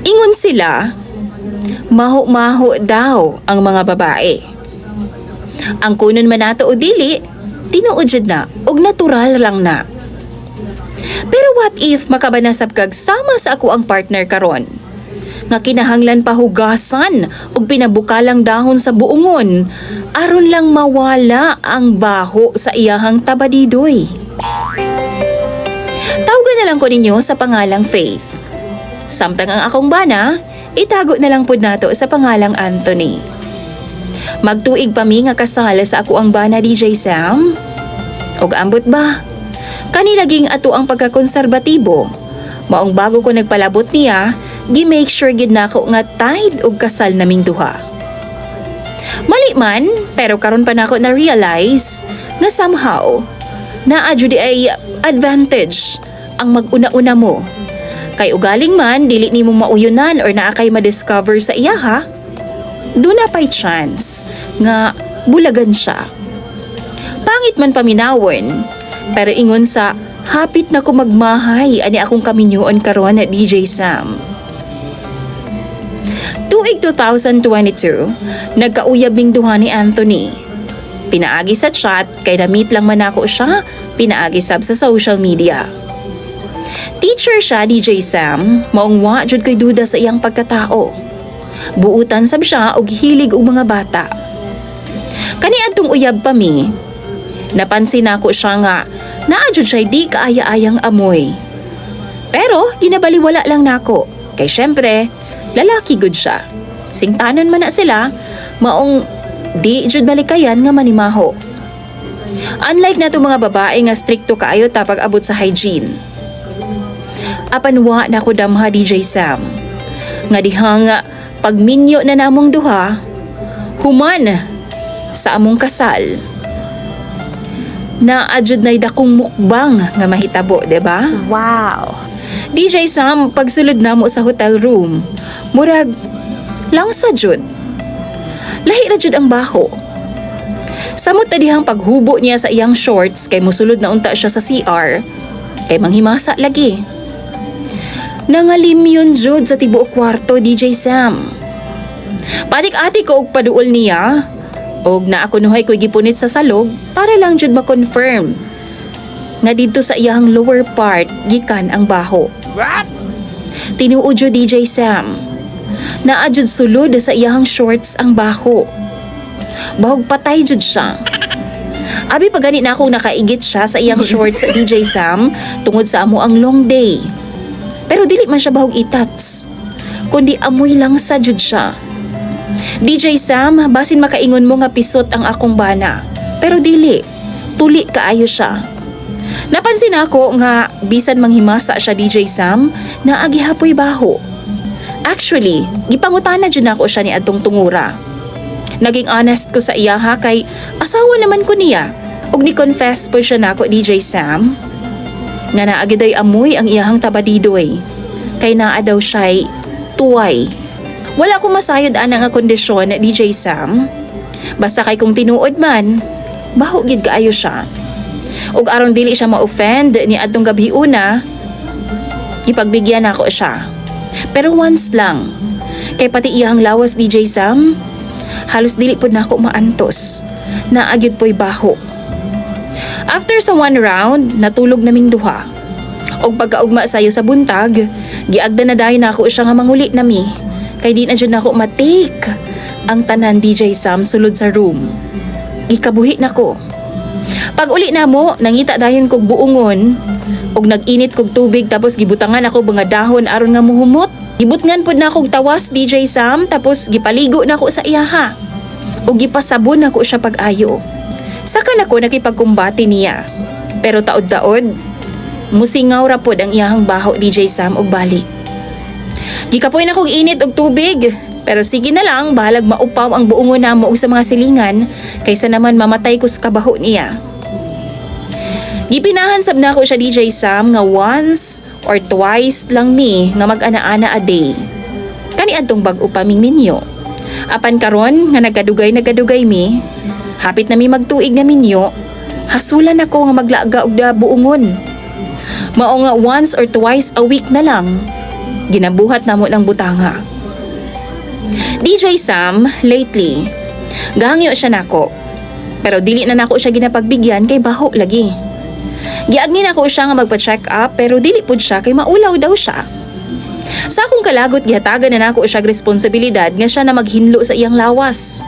Ingon sila, maho-maho daw ang mga babae. Ang kunon man nato o dili, tinuod jud na og natural lang na. Pero what if makabanasab kag sama sa ako ang partner karon? Nga kinahanglan pahugasan og pinabukalang dahon sa buongon aron lang mawala ang baho sa iyahang tabadidoy. Tawagan na lang ko ninyo sa pangalang Faith. Samtang ang akong bana, itago na lang pud nato sa pangalang Anthony. Magtuig pa mi nga kasal sa ako ang bana DJ Sam. Og ambot ba? Kanilaging ato ang pagkakonserbatibo. Maong bago ko nagpalabot niya, gi-make sure gid nako nga tied og kasal naming duha. Mali man, pero karon pa nako na realize nga somehow naa jud ay advantage ang mag-una-una mo. Kay ugaling man dili nimo mauyunan or naa kay ma-discover sa iya ha. Duna pay chance nga bulagan siya. Pangit man paminawon, pero ingon sa hapit na ko magmahay ani akong kaminyoon karon na DJ Sam. Tuig 2022, nagkauyabing duha ni Anthony. Pinaagi sa chat kay na-meet lang man ako siya, pinaagi sab sa social media. Teacher siya DJ Sam, maong wa jud koy duda sa iyang pagkatao. Buutan sab siya og hilig og mga bata. Kaniadtong uyab pa mi, napansin nako siya nga naa jud siya di kaaya-ayang amoy. Pero ginabaliwala lang nako kay syempre lalaki gud siya. Singtanon man na sila, maong di jud balikayan nga manimaho. Unlike nato mga babae nga strikto kaayo tapag abot sa hygiene. Apan wa na ko damha DJ Sam. Nga dihang pagminyo na namong duha, human sa among kasal. Na adjud nay dakong mukbang nga mahitabo, diba? Wow! DJ Sam, pagsulod namo sa hotel room, murag lang sa jud. Lahi ra jud ang baho. Samot na dihang paghubo niya sa iyang shorts kay musulod na unta siya sa CR, kay manghimasa lagi. Nangalimyon jud sa tibuok kwarto, DJ Sam. Patik-atik ko og paduol niya, og na ako nuhay ko'y gipunit sa salog para lang jud ma-confirm nga dito sa iyang lower part gikan ang baho. What? Tinuod jud DJ Sam. Naa jud sulod sa iyang shorts ang baho. Bahog patay jud siya. Abi pa gani na akong nakaigit siya sa iyang shorts sa DJ Sam tungod sa amo ang long day. Pero dili man siya bahog itats, kundi amoy lang sa jud siya. DJ Sam, basin makaingon mo nga pisot ang akong bana. Pero dili, tuli kaayo siya. Napansin ako nga bisan manghimasa siya DJ Sam, na agihapoy baho. Actually, gipangutana jud nako siya ni adtong tungura. Naging honest ko sa iya ha kay asawa naman ko niya. Ug ni confess po siya nako DJ Sam nga naagiday amoy ang iyahang tabadidoy. Kay naa daw siya'y tuway. Wala ko masayod ana nga kondisyon DJ Sam. Basta kay kung tinuod man, baho gid kaayo siya. Ug aron dili siya ma-offend ni adtong gabi una, ipagbigyan nako siya. Pero once lang. Kay pati iyang lawas DJ Sam, halos dili pud nako maantos. Naagyud po'y baho. After sa one round, natulog naming duha. Og pagkaugma sayo sa buntag, giagda na dayon nako siya nga manguli nami. Kay di na jud nako matake ang tanan DJ Sam sulod sa room. Ikabuhi nako. Pag uli namo, nangita dayon kog buongon og nag-init kog tubig tapos gibutangan ako mga dahon aron nga muhumot. Gibutngan pud na kog tawas DJ Sam tapos gipaligo nako sa iyaha. Og gipasabon nako siya pag-ayo. Saka nako nakipagkumbati niya. Pero taod-taod, musingaw ra pod ang iyahang baho DJ Sam og balik. Gikapoy na kog init og tubig, pero sige na lang bahalag maupaw ang buongon namo og sa mga silingan kaysa naman mamatay ko sa kabaho niya. Gipinahan sab nako siya DJ Sam nga once or twice lang ni nga mag-ana-ana a day. Kani adtong bag-o pa ming minyo. Apan karon nga nagadugay mi, hapit na mi magtuig na minyo, hasulan ako nga maglaga og buongon. Mao nga once or twice a week na lang. Ginabuhat namo ng butanga. DJ Sam, lately, gahangyo siya nako. Pero dili na nako siya ginapagbigyan kay baho lagi. Giagni nako siya nga magpa-check up pero dili pud siya kay maulaw daw siya. Sa akong kalagot gihatagan na nako siya responsibilidad nga siya na maghinlo sa iyang lawas.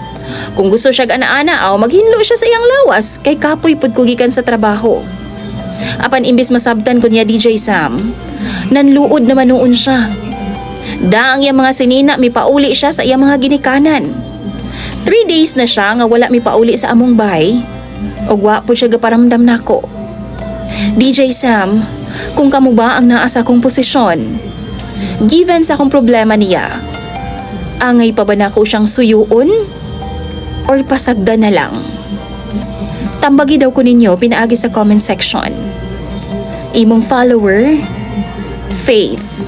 Kung gusto siya ana-ana aw maghinlo siya sa iyang lawas kay kapoy pud ko gikan sa trabaho. Apan imbis masabtan ko niya DJ Sam, nanluod naman noon siya. Daang iyang mga sinina mipauli siya sa iyang mga ginikanan. 3 days na siya nga wala mipauli sa among bahay. Og wa po siya gaparamdam nako. DJ Sam, kung kamo ba ang naa sa akong posisyon, given sa akong problema niya, angay pa ba nako siyang suyuon? Or pasagda na lang? Tambagi daw ko ninyo pinaagi sa comment section. Imong follower, Faith.